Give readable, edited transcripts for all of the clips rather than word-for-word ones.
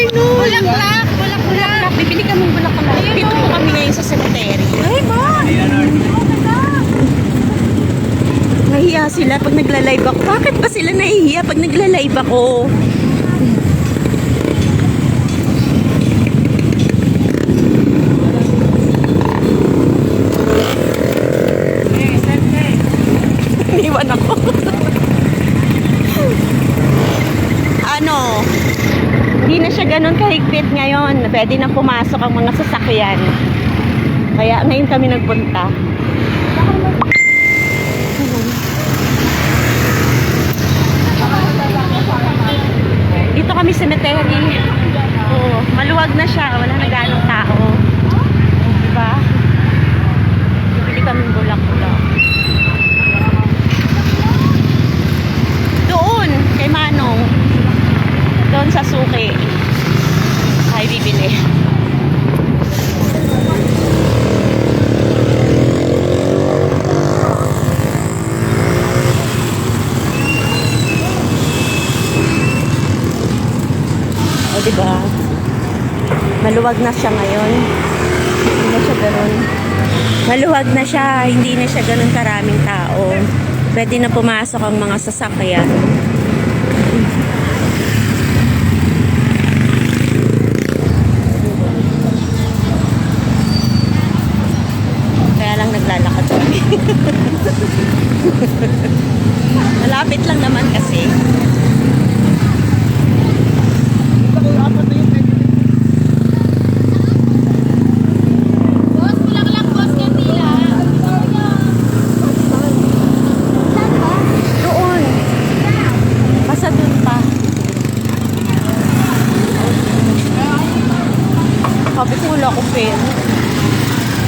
Bulaklak. Bulaklak. Bibili kami ng bulaklak. Dito po kami ngayon sa cemetery. Ay, ma! Nahiya sila pag nagla-live ako. Bakit ba sila nahihiya pag nagla-live ako? Iwan ako. Ano? Hindi na siya ganun kahigpit ngayon. Pwede na pumasok ang mga sasakyan. Kaya ngayon kami nagpunta. Dito kami sa cemetery. Oh, maluwag na siya. Wala na ganong tao. Diba? Bibili kami bulak-bulak. Doon, kay Manong. Doon sa suki. Ay, bibili. O, diba? Maluwag na siya ngayon. Hindi na siya ganun. Maluwag na siya. Hindi na siya ganun karaming tao. Pwede na pumasok ang mga sasakyan. Kaya lang naglalakad kami. Malapit lang naman kasi. Sabi ko wala akong pera.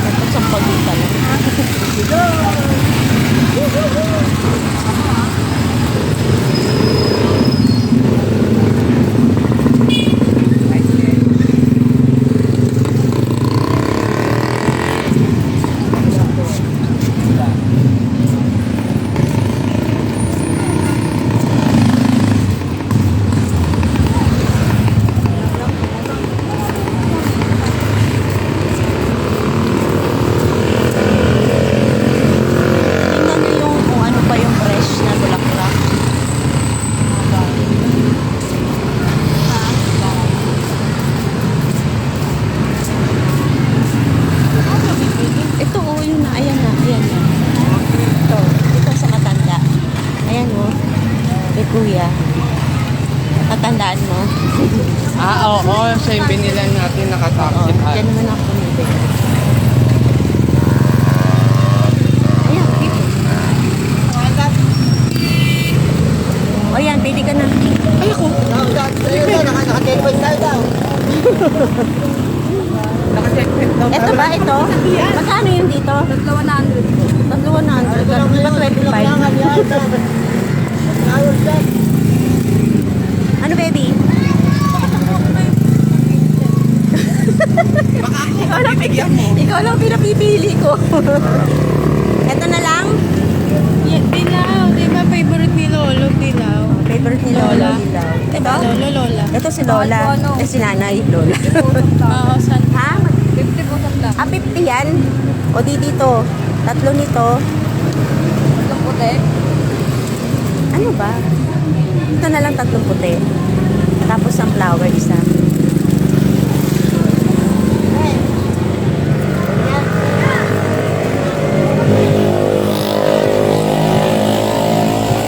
Tapos ang pagita lang. Kuya, tatandaan mo? Oo. Siya yung binilan natin nakataksi. Diyan naman ako pumili. Ayan, dito. O yan, pili ka na. Ay, ako. Naka-10 tayo daw. Ito ba, ito? Magkano yun dito? 3,100. 3,100. Di ba 25? Ano, baby? Ikaw lang pinapipili ko. Ito na lang? Dilaw. Di ba favorite ni Lolo? Dilaw. Favorite ni Lola? Dilaw. Ito? Lola. Ito si Lola. Eh, si Nanay, Lola. Oo, san? Ha? 50% lang. 50 yan? O di dito? Tatlo nito? Itong puti? Ano ba? Ito na lang 3 puti. Tapos ang flower isa.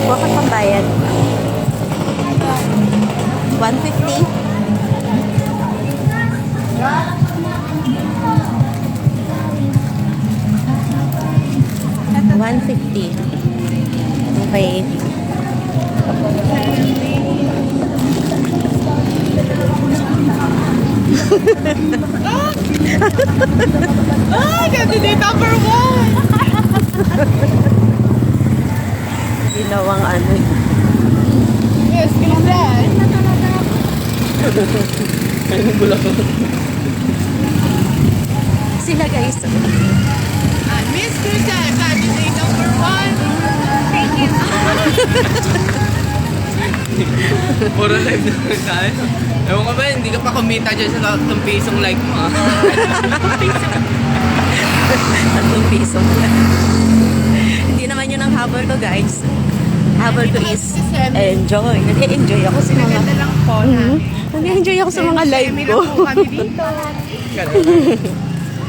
Bakit pambayad? 150? 150. Okay. Candidate number 1! Ginawang ano. Yes, pinagdaan. Ayun bulak. Sila guys. Miss Cruzal, candidate number 1. Thank you. Puro live na lang tayo. Ewan ka ba, hindi ka pa kumita dyan sa 3 pisong like mo ah. 3 piso. Hindi naman yun ang habol ko, guys. Habol ko is enjoy. Nag-enjoy ako sa mga... Ganda lang po na. Nag-enjoy ako sa mga live Semi ko. na po kami dito.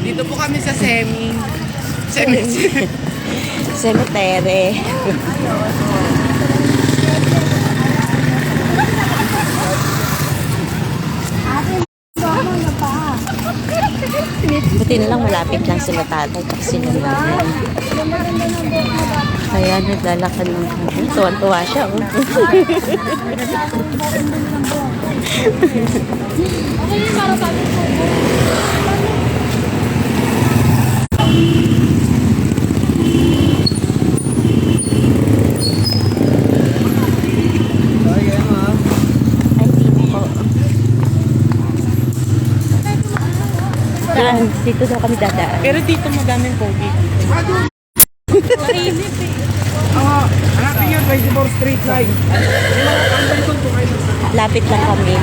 Dito po kami sa semi. Semi. Cemetery. Buti na lang malapit lang sila tatay kasi sila naman. Kaya naglalakad ng hapon. Tuwan-tuwa siya. Oh. Ay, dito po. Dito daw kami dadaan. Pero dito madaming pogi. Mainit eh. Hanapin niyo 24 street light. Lapit lang kami.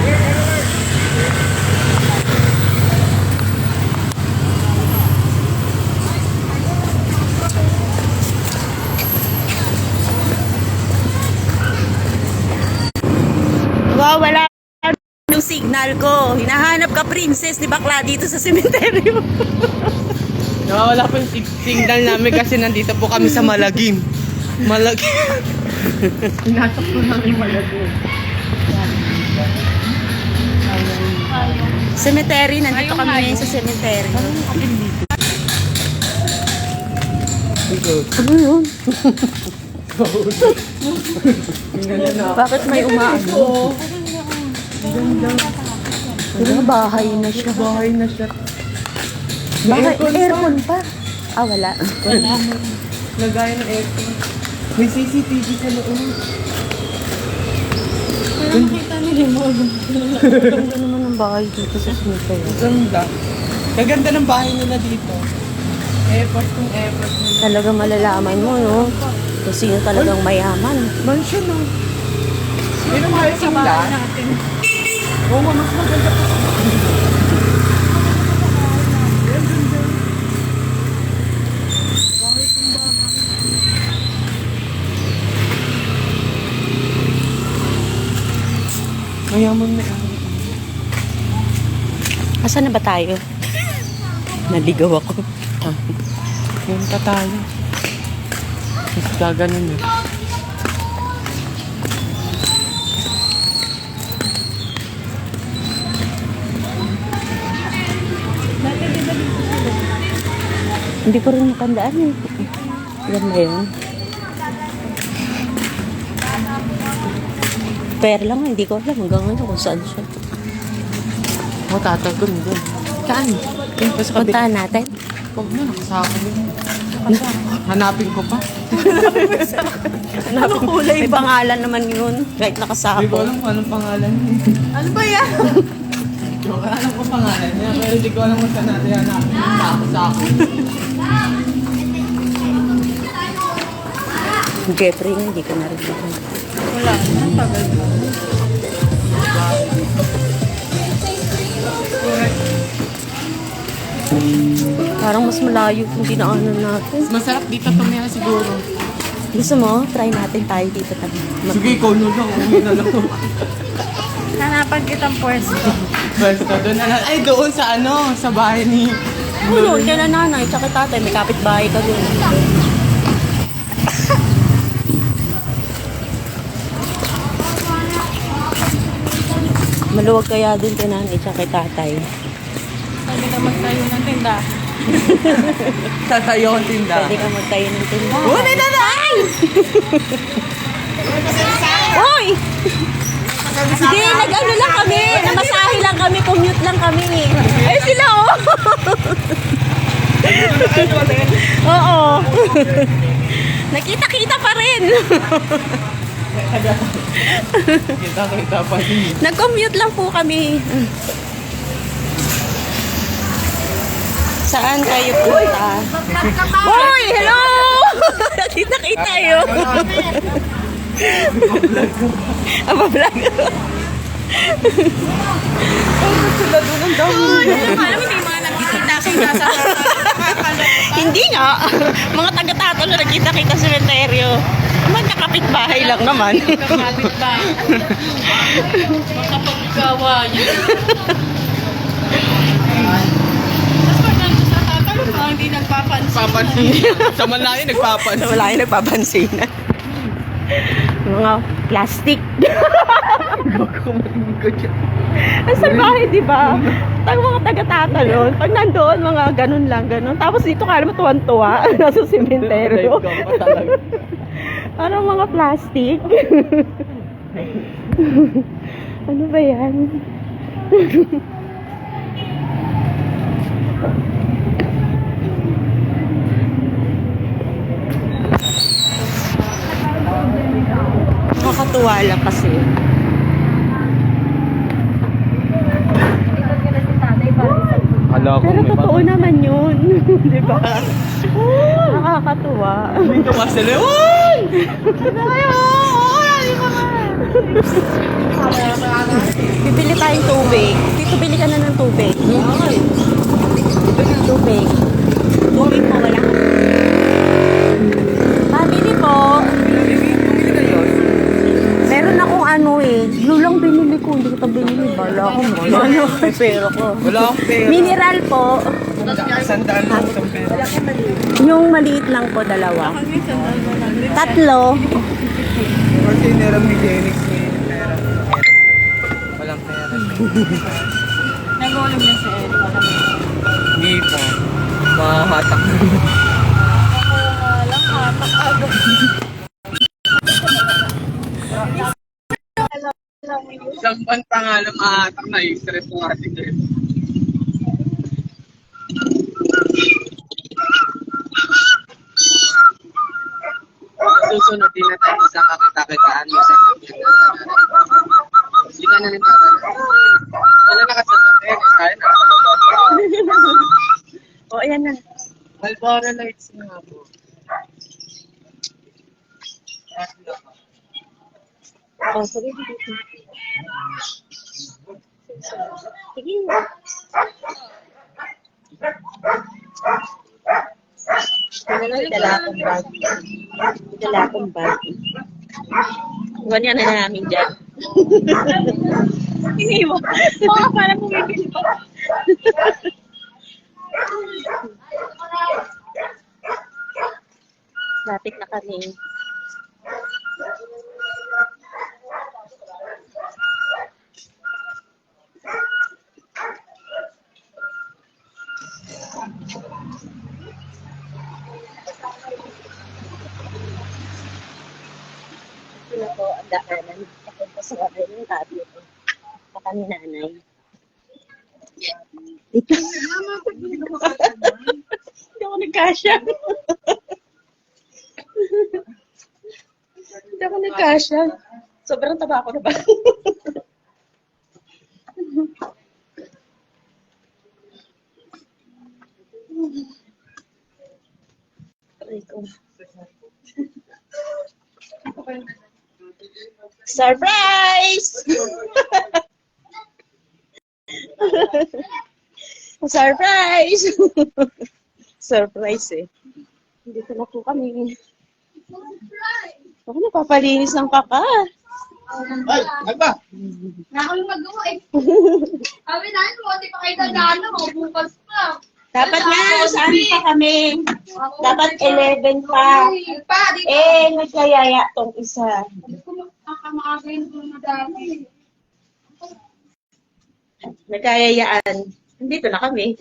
Wow, wala yung signal ko. Hinahanap ka, princess, ni bakla dito sa sementeryo. Nawawala po yung signal namin kasi nandito po kami sa Malagim. Malagim. Pinasok po namin Malagim. Cemetery, nandito kami ngayon sa cemetery. Ano yun? Bakit may umaano? Ganda. Bahay na siya. Bahay na siya. Bahay, aircon pa. Ah, wala. Lagay ng aircon. May CCTV sa loob. Parang kita nila mo. Ganda naman ang bahay dito sa cemetery. Ganda. Kaganda ng bahay nila dito. Airport kung airport nila. Talagang malalaman mo, no? Kung sino talagang mayaman. Mansion no. Yun ang mahal sila. natin. Oo, mas maganda pa. Mayaman na yan. Asan na ba tayo? Naligaw ako. Yan pa tayo. Mas gaganon eh. Hindi ko rin matandaan eh. Yan ba yun? Pero lang, hindi ko alam hanggang ano kung saan siya. Matatagon doon. Saan? Yung pa sa kabit. Puntahan natin. Huwag na, nakasama yun. Hanapin ko pa. Anong kulay may pangalan naman yun. Kahit Hindi ko nakasako. alam kung anong pangalan niya. Ano ba yan? Hindi ko alam kung pangalan niya. Pero hindi ko alam kung saan natin hanapin. Sako-sako. Jeffrey na, hindi ko narinig. Wala. Ang tagal mo. Parang mas malayo kung dinaanan natin. Masarap dito tumira siguro. Gusto mo? Try natin tayo dito tabi. Sige, ikaw na lang. Uwi na lang. Hanapan kitang pwesto. Basta doon na lang. Ay, doon sa ano, sa bahay ni... Ano, kaya na nanay, tsaka tatay, may kapitbahay ka dun. Maluwag kaya dun kay nanay, tsaka kay tatay. Pwede ka magtayo ng tinda. Tatayo ang tinda. Pwede ka magtayo ng tinda. Uwi na lang! Hoy! Hindi, nag-ano lang kami. Namasahe lang kami, commute lang kami. Ay, sila oh! Oo. Nakita-kita pa rin. Kita-kita pa din. Nag-commute lang po kami. Saan kayo punta? Hoy, hello! Nakita-kita yun. Aba, vlog. Sila doon ang dami. Alam mo, may mga nagkita-kita sa Hindi nga. Mga taga-tato na nagkita-kita sa sementeryo. Magkakapit-bahay lang naman. kapit ba? Makapagkawayan. Tapos pag nandun sa tatalo, mga hindi nagpapansin. Papansin. Sa malayo nagpapansin. Wala yung nagpapansin. Mga plastic. Ang salbahe, di ba? Mga taga-tatalon. Pag nandoon, mga ganun lang, ganun. Tapos dito, kala mo tuwan-tuwa. Nasa sementeryo. Parang mga plastic. Ano ba yan? Nakakatuwa lang kasi. Hala ko, Pero totoo naman yun. Di ba? Nakakatuwa. Dito ka sila. Bibili tayong tubig. Dito, bili ka na ng tubig. Tubig. Tubig po, wala. Pabili po. Meron akong ano eh. Blue lang binili ko. Hindi ko ito binili. Bala ko mo. Ano yung pera ko? Wala akong pera. Mineral po. Sandaan lang sa pera. Yung maliit lang po, dalawa. Tatlo. Kasi niram ni Jenix may pera. Walang pera. Nag-ulam na si Eric. Hindi po. Mahahatak. Lang hatak agad. Isang buwan pa nga lang mahahatak na yung stress ng ating girl. Susunod din na tayo sa kakita-kitaan mo sa pagkita. Hindi ka na rin tatanong. Wala na kasi sa pera. Kaya na. O, ayan na. Malbora lights nga po. O, sige dito. Sige. Dala akong bag. Dala akong bag. Iwan yan na namin dyan. Iniwan. Mga parang bumibili pa. Lapit na kami. Ito na po ang dakanan. Papunta sa kamay ng tabi ko. Baka ni nanay. Dito. Hindi ako nagkasya. Hindi ako nagkasya. Sobrang taba ko na ba? Aray ko. Surprise! Surprise! Surprise eh. Dito na po kami. Ako napapalinis ng kaka. Ay, agba! Nakakul magawa eh. Sabi namin, buti pa kayo nagana mo. Bukas pa. Dapat nga, saan pa kami? Dapat 11 pa. Pa, di ba? Eh, nagkayaya tong isa. Nakamakagayin ko na dati. Nagkayayaan. Dito na kami.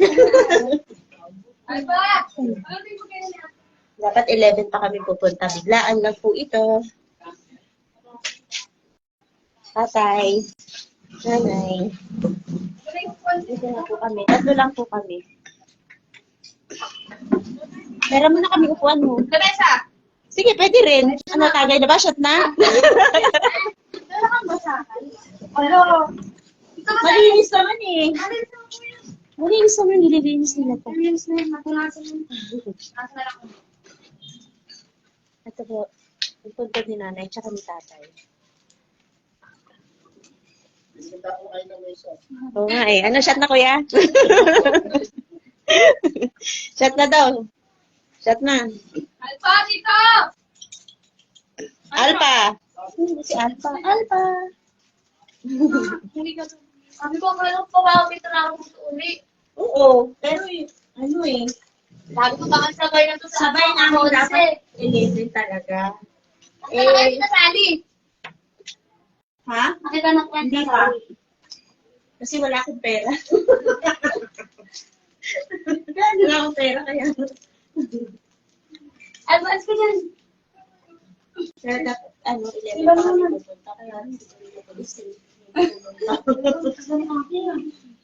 Ay ba? Ano din mo kayo niya? Dapat 11 pa kami pupunta. Biglaan lang po ito. Tatay. Nanay. Dito na po kami. Tatlo lang po kami. Meron mo na kami upuan mo. Teresa! Sige, pwede rin. Ano, tagay na ba? Shot na? Kailangan ba sa akin? Ano? Malinis naman eh. Malinis naman, nililinis nila po. Malinis na yun. Matunasan yun. Nasa na lang. Ito po. Pupunta ni nanay, tsaka ni tatay. Sinta ko kayo ng mesa. Oo nga eh. Ano, shot na kuya? Shot na daw. Shot na. Alpha, dito! Alpha. Si Alpha. Alpha. Hindi ka. Sabi ko, akala ko pawawit na ako uli. Oo. Pero ano eh. Sabi ko, baka sabay na to sa Sabay na ako Kasi, dapat. Ililin talaga. Ano na kayo nasali? Ha? Nakita na kwenta Hindi pa. Kasi wala akong pera. Wala akong pera kaya. Advance ko dyan. Kaya dapat, 11 Iba pa kami naman. pupunta. Kaya hindi ko rin napalis eh.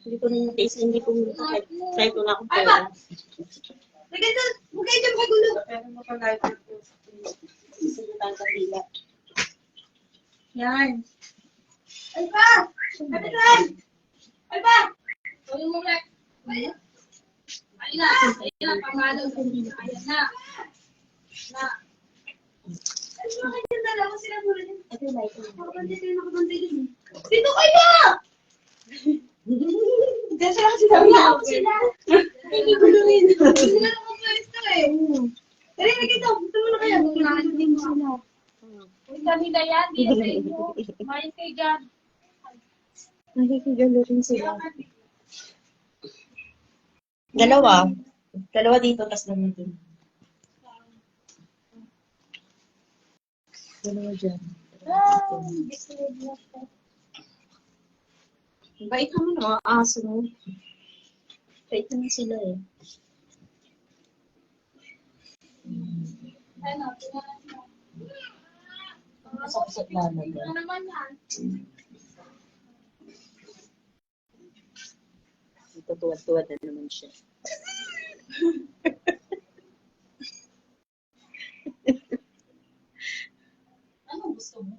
Hindi ko rin napalis. Hindi ko rin kahit wala akong pera. Lagay na, huwag kayo dyan magulo. Pero mapag-live po. Sinutan sa pila. Yan. Alpha! Kapitan! Alpha! Tulong mo ulit. Ayun na. Ayun na, pamalo. Ayan na. Na. Ayun na kayo, dalawa sila mula din. Ito yung light. Nakabantay kayo, nakabantay din. Dito kayo! Diyan sila kasi sabi Wala ako sila. Hindi ko rin. Hindi na ako pwesto eh. Dali na dito. Gusto mo na kaya? Gusto din mo sila. Uy, kami na yan. Di na sa inyo. Mayos kayo dyan. Nakikigalo rin sila. Dalawa. Dalawa dito, tas dalawa dun. Dalawa dyan. Bait naman mga aso mo. Bait naman sila eh. Ano, tingnan mo. Masakit lalo Tingnan doon. naman yan. Tutuwad-tuwad na naman siya. Ano gusto mo?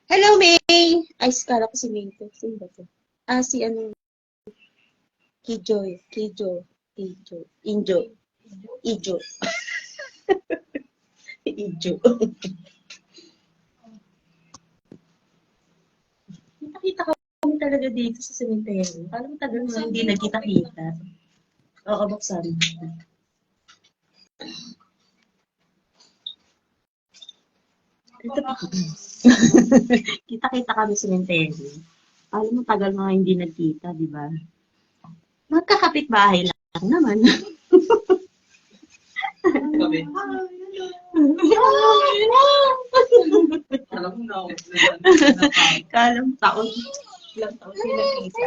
Hello, May! Ay, kala ko si May to. Sino ba to? Ah, si ano? Kijoy. Kijo. Kijo. Injo. Ijo. Ijo. Nakita kami talaga dito sa cemetery. Parang tagal mo hindi nagkita-kita. Oo, buksan. Ito pa. Kita-kita kami sa cemetery. Alam mo, tagal mga hindi nagkita, di ba? Magkakapit bahay lang naman. Kami. Alam mo na ako. Kalang taon. Ilang taon sila kita.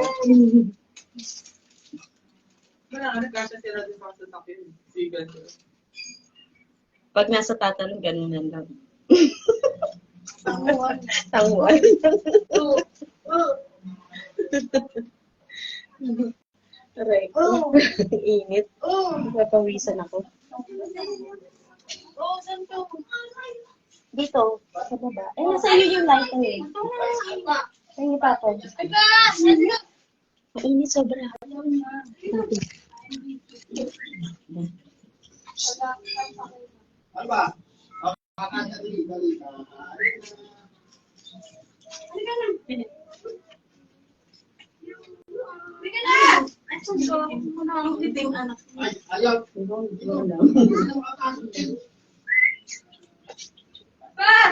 Wala, nagkasya sila din sa takin. Sigan. Pag nasa tatanong, ganunan lang. Tanguan. Tanguan. Aray ko. Init. Napapawisan ako. Oo, saan to? Dito, sa baba. Eh, nasa iyo yung lighter eh. Sa iyo pa ako. Alpha! Let's go! Mainit sobra. Ano ba? Makakanta dali, dali. Halika na. Halika na! Asan to? Muna ang titing anak. Ay, ayaw. Alpha!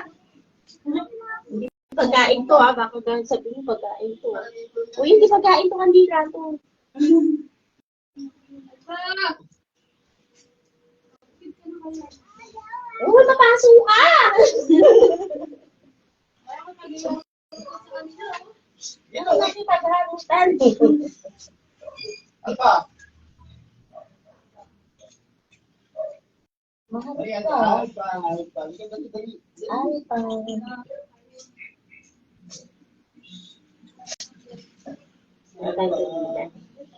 Pagkain to ha, baka ganun sabihin pagkain to. Uy, hindi pagkain to, kandila to. Alpha! Uy, mapasok ka! Ito na si pagharutan. Alpa. Mahal Dali, ka. Alpa. Alpa. Dali, dali. Ay, pa.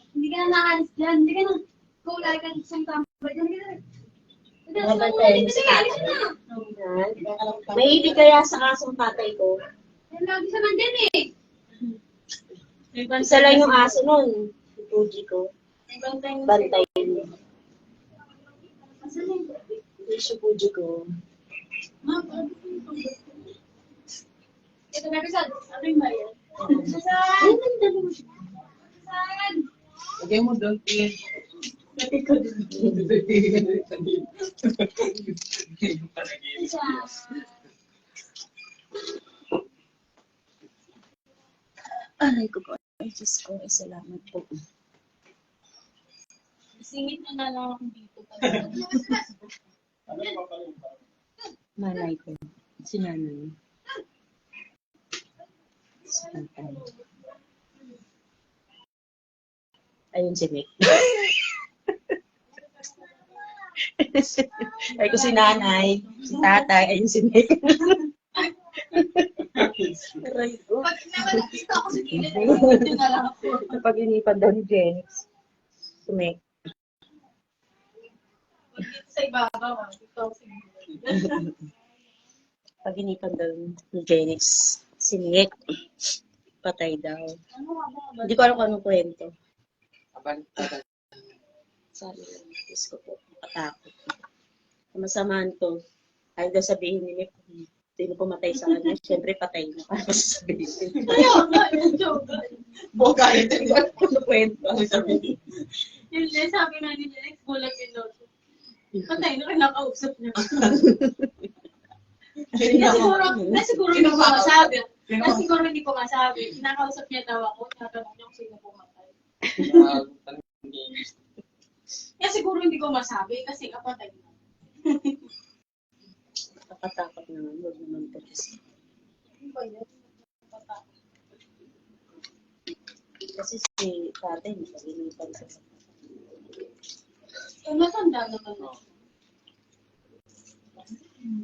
Hindi ka na nakalis dyan. Hindi ka na. Go, lari ka sa isang tambay. Hindi ka na. Hindi ka na. Nabantayan mo si Alis tatay. na. May ibig kaya sa kasong tatay ko. Yan, lagi sa nandyan eh. Isa lang yung aso nun. Si Fuji ko. Bantay niya. Asan eh? Hindi si Fuji ko. Ito na Rizal. Ano yung bayan? Saan? Saan? Lagay mo doon, please. Aray ko po. Ay, Diyos ko. Ay, salamat po. Singit na lang ako dito. Ano ba pala yung Malay ko. Si nanay. Si tatay. Ayun si Nick. Ay ko si nanay, si tatay, ayun si Nick. Aray ko. Pag nakita ako sa gilid, dito na lang ako. Napag-inipan daw ni Jenix. Si Nick. Pag dito sa ibabaw, dito ako sa gilid. Pag-inipan daw ni Jenix. Si Nick. Patay daw. Ano nga ba? Hindi ko alam kung anong kwento. Sabi lang, Diyos ko po, makatakot. Masamahan ko. Ayaw daw sabihin ni Nick, sino pumatay sa kanya. Siyempre, patay na. Para sabihin. Ayun, ayun, joke. Boga, ito. Hindi ko alam kung anong kwento. Ang sabihin. Yun din, sabi nga ni Lex, gulat yung loto. Patay na kinakausap niya. Na siguro hindi ko masabi. Na siguro hindi ko masabi. Kinakausap niya daw ako, tinatanong niya kung sino pumatay. Kaya siguro hindi ko masabi kasi kapatay na. Nakatakot naman. Huwag naman po kasi. Ano ba yun? Natatakot. Kasi si tatay, nakaginipan sa Eh, matanda naman ako.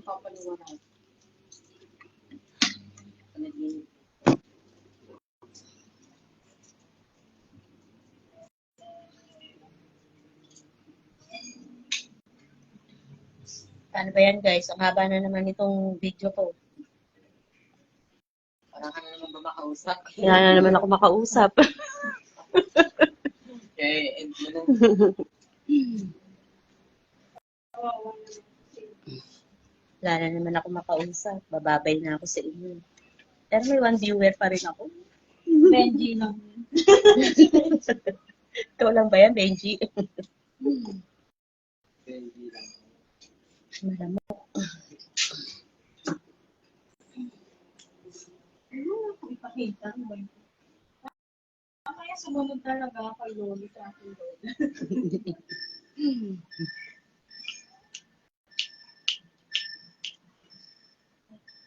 papaliwanag. Panaginip. Paano ba yan guys? Ang haba na naman itong video ko. Parang ka na naman ba makausap? Kaya na naman ako makausap. Okay, end mo na. Wala na naman ako makausap. Bababay na ako sa inyo. Pero may one viewer pa rin ako. Benji lang. Ikaw lang ba yan, Benji? Malamok. Ano na ako ipakita? Ano ba yun? Kaya sumunod talaga kay Loli sa akin Loli.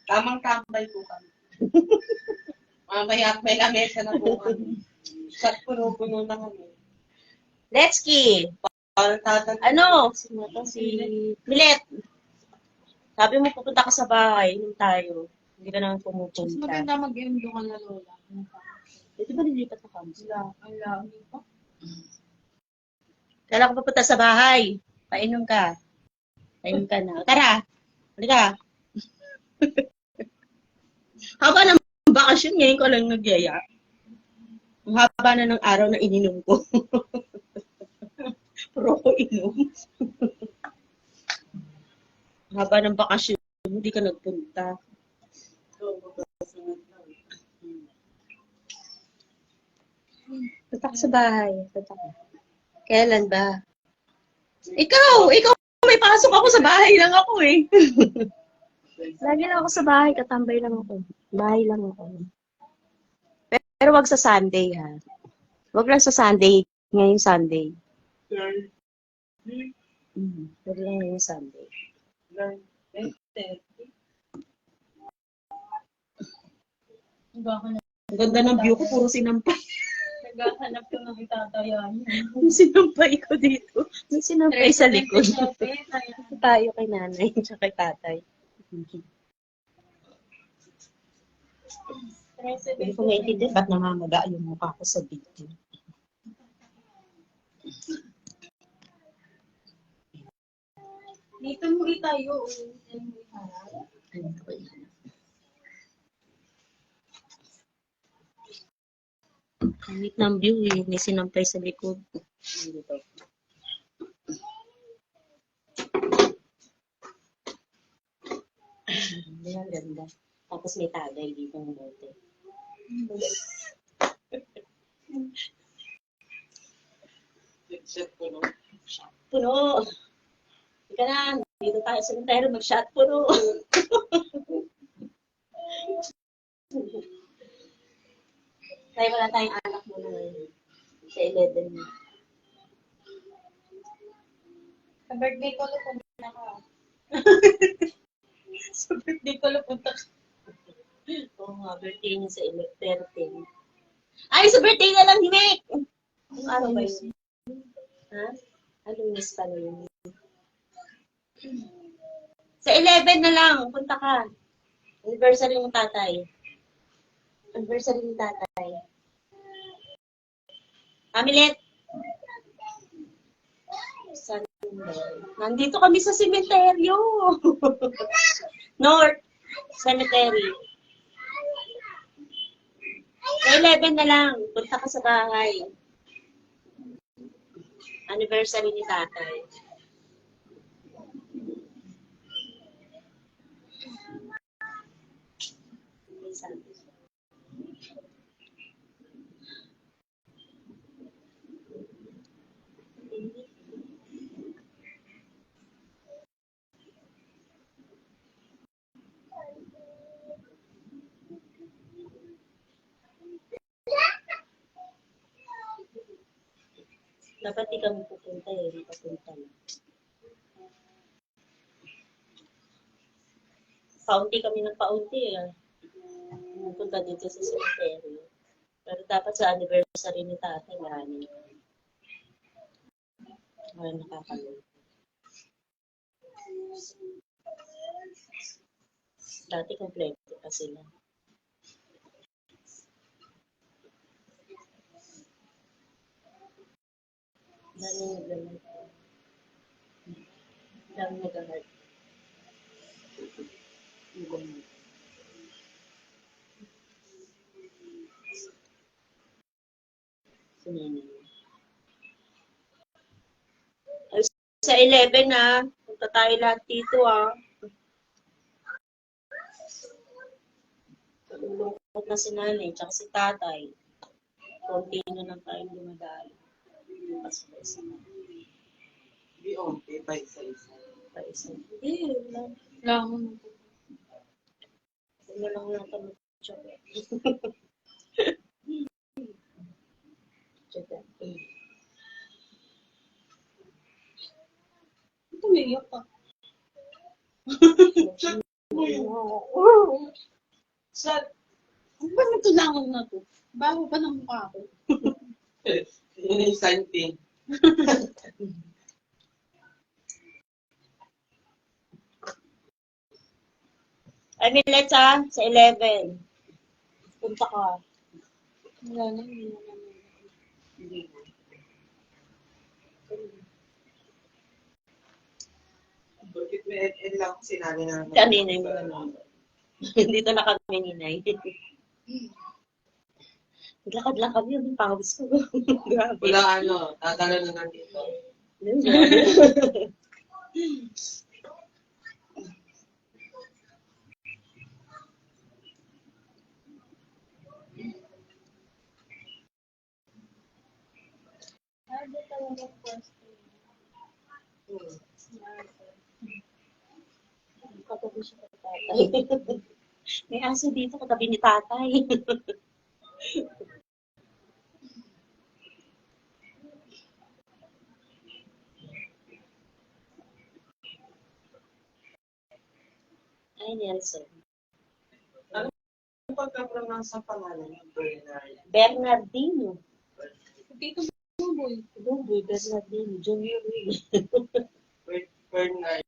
Tamang tambay po kami. Mamaya at may lamesa na po kami. Shot puno-puno na kami. Let's-ki! Parang tatan. Ano? Sino to? Si Milet. Sabi mo pupunta ka sa bahay. Inom tayo. Hindi ka naman Mas pumupunta. maganda mag-inom doon ka na Lola. Ito ba nilipat na kami? Ang lami pa. Kailan ka pupunta sa bahay? Painom ka. Painom ka na. Tara! Halika! Haba ng bakasyon ngayon ko lang nagyaya. Ang haba na ng araw na ininom ko. Puro ko inom. Ang haba ng bakasyon, hindi ka nagpunta. Punta ka sa bahay. Punta ka. Kailan ba? Ikaw may pasok ako sa bahay lang ako eh. Lagi lang ako sa bahay, katambay lang ako. Bahay lang ako. Pero wag sa Sunday ha. Wag lang sa Sunday, ngayong Sunday. Wag lang ngayong Sunday. Ang ganda ng view ko, puro sinampay. Naghahanap ko ng itatayan. Yung sinampay ko dito. May sinampay sa likod. Tayo kay nanay, tsaka kay tatay. Hindi ko maintindihan ba't namamaga yung mukha ko sa video. Dito mo itayo. Dito mo iharap. Ano ko yan? Kahit ng view eh, may sinampay sa likod. Dito. Yan, ang ganda. Tapos may tagay dito ng bote. Set ko, no? Puno. Ika na, dito tayo sa cemetery, mag-shot puno. Kaya wala tayong anak mo na ngayon. Sa 11 na. Sa birthday ko, lupunta ka. Sa birthday ko, lupunta ka. Oo nga, birthday niya sa 13. Ay, sa birthday na lang, Himek! Anong araw ba yun? Ha? Lunes pala yun. Sa 11 na lang, punta ka. Anniversary ng tatay. Anniversary ng tatay. Amilet! Nandito kami sa sementeryo. North Cemetery. Sa 11 na lang, punta ka sa bahay. Anniversary ni tatay. Dapat di kami pupunta eh, di papunta na. Paunti kami ng paunti eh. Pupunta dito sa cemetery. Pero dapat sa anniversary ni tatay, marami. Wala nakakaloy. Dati kompleto pa sila. Dami nag-heart. Dami nag-heart. Sinini. Ay, sa 11 na, punta tayo lahat dito ah. Lungkot na si nanay, tsaka si tatay. Konti na lang tayong dumadalo. Pas-pas. Hindi, okay. Pa isa-isa. Pa-isa. Hindi, wala. Lang. Wala lang natin mag-tsaga. Tsaga. Tumiyak ka. Sa, ano ba natulangan na to? Bago pa ng mukha ko. Yun yung santing. Ay, Millet ha, sa 11. Punta ka. Wala na, hindi na naman. Hindi na. Bakit may NN lang sinabi na naman? Kanina yung mga number. Dito na kami ni Nay. Naglakad lang kami, yung pawis ko. Grabe. Wala ano, tatalo na nandito. Ano talaga first Katabi siya kay tatay. May aso dito katabi ni tatay. Ay, Nelson. Ano pagka-pronounce ang pangalan ng Bernard? Bernardino. Dito mo, boy. Buboy, Bernardino. Junior Will. Bernard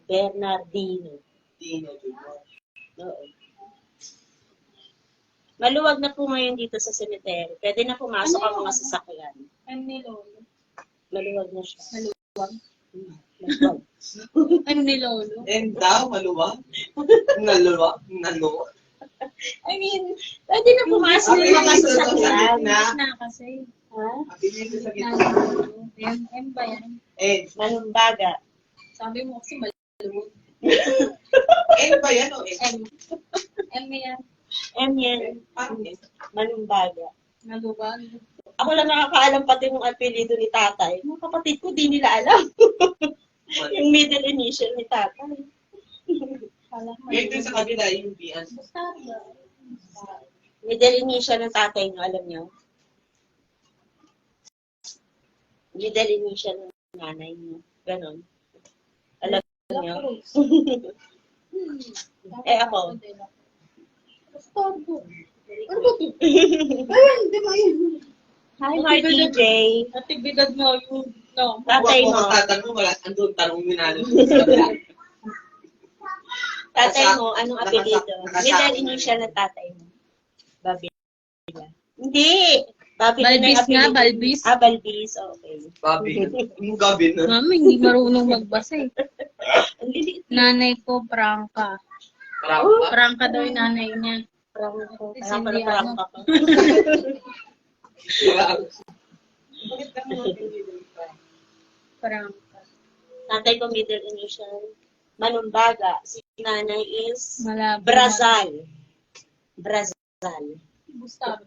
Bernardino. Tino Junior. Oo. Maluwag na po ngayon dito sa cemetery. Pwede na pumasok ang mga sasakyan. Ano ni Lolo? Maluwag na siya. Maluwag? Maluwag. Ano ni Lolo? And daw, maluwa? Naluwa? Naluwa? I mean, pwede na pumasok yung mga sasakyan. Na kasi. Ha? Abinin sa gitna. Yan, M ba yan? Eh, Malumbaga. Sabi mo kasi maluwag. N ba yan o N? M. M yan. M yan. Parang N. Manumbaga. Nalubag. Ako lang nakakaalam pati ng apelido ni tatay. Mga kapatid ko, di nila alam. Yung middle initial ni tatay. Ngayon din sa kabila yung B. Middle initial ng tatay nyo, alam nyo? Middle initial ng nanay nyo. Ganon. Alam nyo? Eh ako. Hi, Marty J. Natibidad mo yung, no. Tatay Kung mo. magtatanong, wala. Andun, tanong mo na. Tatay mo, anong apelido? Nakasa- Middle initial ng tatay mo. Babila. Hindi! Babila na Balbis nga, apelido. Balbis. Ah, Balbis. Okay. Bobby. Yung Gabin na. Mami, hindi marunong magbasa eh. Ang liliit. Nanay ko, Prangka. Parang Prangka daw yung nanay niya. Parang parang ka pa. Prangka. Tatay ko middle initial. Manumbaga. Si nanay is Malabo. Brazal. Brazal. Gustavo.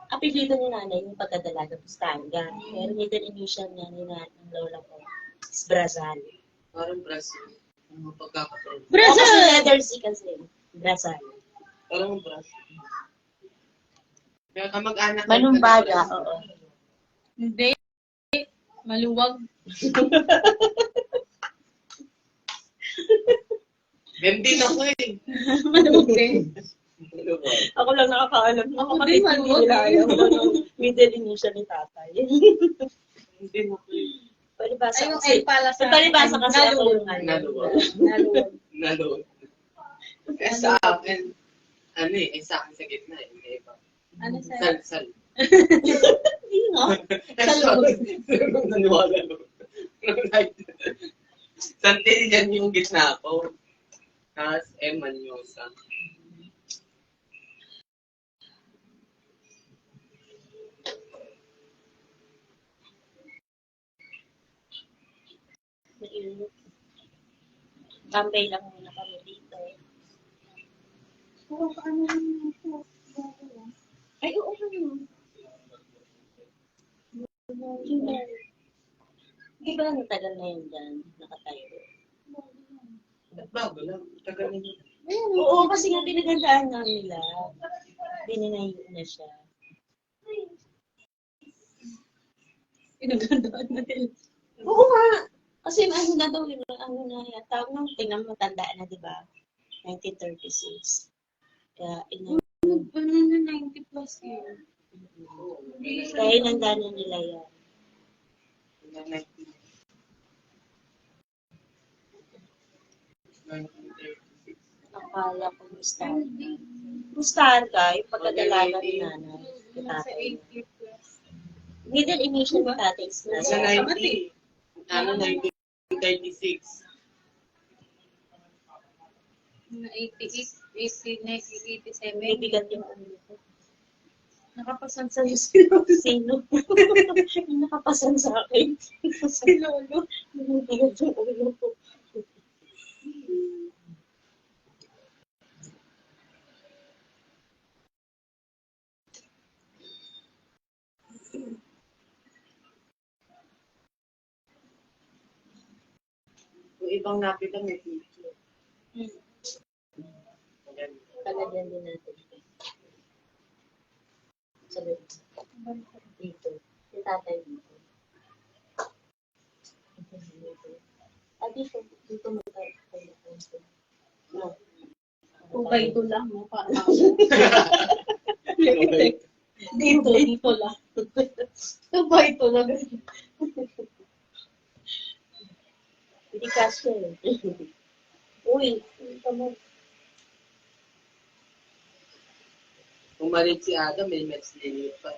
Apelido ni nanay yung pagkadalaga Bustanga. Pero middle initial niya ni ng lola ko is Brazal. Parang Brazil. Yung pagkakataon. Kasi Brazil! letter C kasi. Brazal. Parang Brazil. Kaya kamag-anak. Manumbaga, oo. Hindi. Maluwag. Gandin ako eh. Maluwag din. Ako lang nakakaalam. Ako kapatid din, ko, maluwag. nila alam kung anong middle initial ni tatay. Gandin ako eh. Palibasa Ay, yung kasi. L pala sa... Palibasa kasi ako Naluwag. yung ano. Naluwag. Naluwag. Nalood. Eh sa akin, ano eh sa akin sa gitna eh. May iba. Ano sa... Sal. Hindi nga. Naniwala mo. Santillan yung gitna ko. Tapos Manyosa. Mainit. Tambay lang muna kami dito. Ay, oo naman. Di ba natagal na yun dyan? Nakatayo. Bago lang. Tagal na yun. Oo, kasi nga pinagandaan na nila. Bininayo na siya. Pinagandaan na nila. Oo nga. Kasi ano na daw yun, ano na yata, nung tingnan mo, tanda na, di ba? 1936. Kaya, Ano na 90 plus year? kaya inanda na nila yan. Akala ko Mustar. Mustar ka, yung pagkadalaga ni nanay. Ni Nasa tatay. 80 plus. Middle initial ni tatay is Nasa nasa 90. Ano, 1936. Mga 88, 89, 87. may bigat yung ulo ko. Nakapasan sa'yo si Lolo. Sino? Yung nakapasan sa akin. Si Lolo. May bigat yung ulo ko. Yung ibang nakita may picture. Talagyan din natin. Sabi, dito. Si tatay dito. Ah, dito. Dito mo tayo. No. Kung kayo lang, no? Paano? Okay. Dito lang. Kung kayo lang. Hindi kasi. Uy, mo. Kung malit si Adam, may match din pa.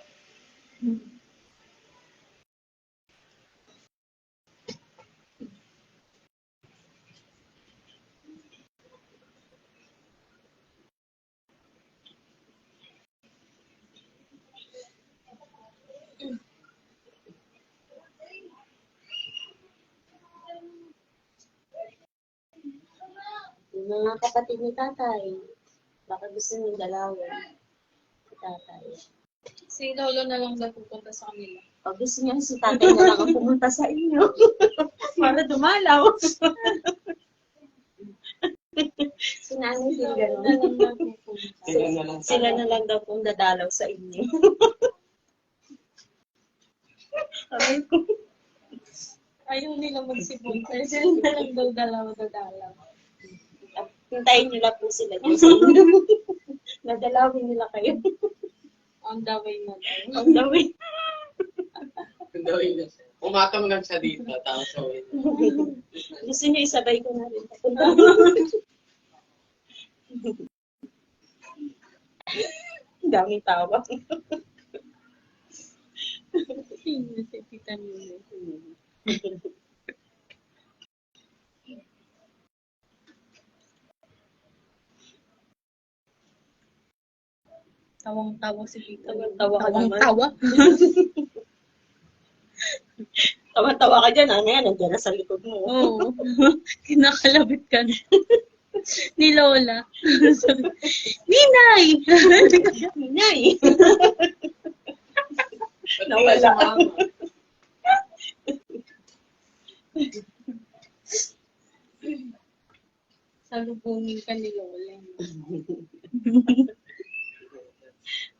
mga kapatid ni tatay. Baka gusto niyo dalawin. Si tatay. Si Lolo na lang daw pupunta sa kanila. Pag gusto niyo, si tatay na lang ang pumunta sa inyo. Para dumalaw. Si nanay din Lolo na gano'n. lang daw pupunta. Sila na lang daw pong dadalaw sa inyo. Sabi ko, Ayaw nila magsibol. Kaya sila na lang daw dalaw. hintayin niyo lang po sila dyan sa inyo. Nadalawin nila kayo. On the way na daw. On the way. Gawin na siya. Umatong lang siya dito, tapos away. Gusto niyo isabay ko na rin. Papunta. Ang daming tawa. Sino si Tita Nina? Tawang-tawa si Tita. Tawang-tawa ka naman. Tawang-tawa? Tawa-tawa ka dyan. Ano yan? Nandiyan na sa likod mo. Oo. Kinakalabit ka na. Ni Lola. Ninay! Hinay. Nawala. Salubungin ka ni Lola.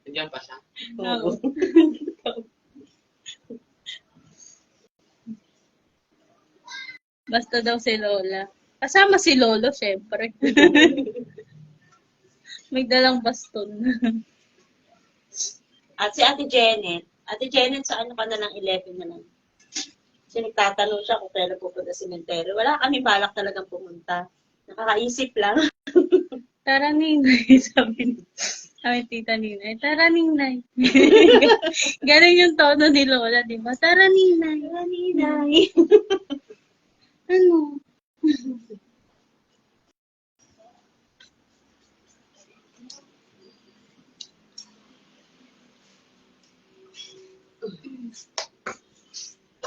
Nandiyan pa siya. Oo. Basta daw si Lola. Kasama si Lolo, syempre. May dalang baston. At si Ate Janet. Ate Janet, sa ano ka na lang 11 na lang. Kasi nagtatanong siya kung kailan pupunta sa cemetery. Wala kami balak talagang pumunta. Nakakaisip lang. Tara, Ninay. Sabi Tita Ninay. Tara, Ninay. Galing yung tono ni Lola, di ba? Tara, Ninay. Ninay. Ano?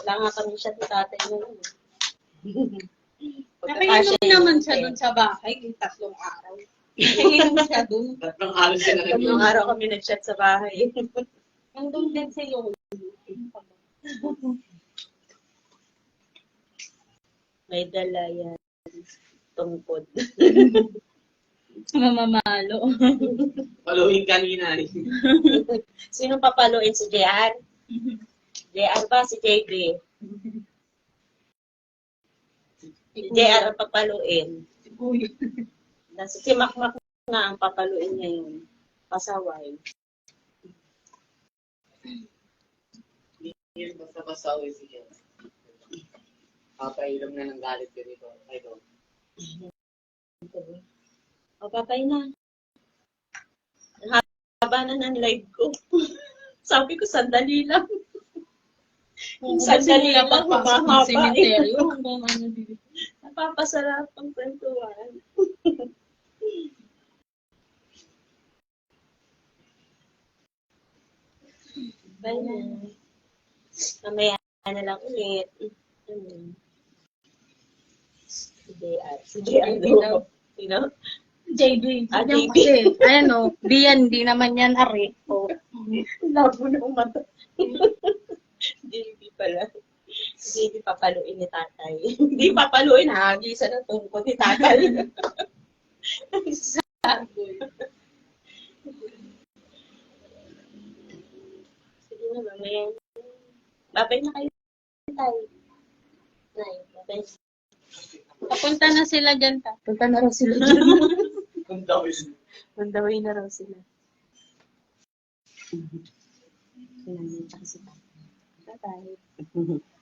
Wala nga kami siya ni tatay mo. Nakainom naman siya dun sa bahay, yung 3 araw. Nakainom siya dun. Tatlong araw siya na Tatlong araw kami nag-chat sa bahay. Nandun din si Lolo. May dala yan. Tungkod. Mamamalo. Paluhin kanina. Sino papaluin? Si JR? JR ba? Si JB? JR ang papaluin. Uy. Si Makmak nga ang papaluin ngayon. Pasaway. Hindi basta-basta away siya. Papailam na ng galit ko dito. Ay, doon. O, papay na. Ang haba na ng live ko. Sabi ko, sandali lang. Sandali lang, humahaba. Simenteryo. Hanggang ano dito. Napapasarap ang kwentuhan. Bye na. Mamaya na lang ulit. Si JR. Si JR daw. Sino? JB. Ah, Yan JB. kasi, ayan o, Bian, di naman yan ari. O. Labo na umata. JB pala. JB papaluin ni tatay. Hindi papaluin, hagisa na tungkod ni tatay. Sige na, mamaya. Babay na kayo, tay. Nay, babay. Papunta na sila dyan ta. Punta na raw sila dyan. Ang dami siya. On the way na raw sila. Sinanay tsaka si tatay. Bye-bye.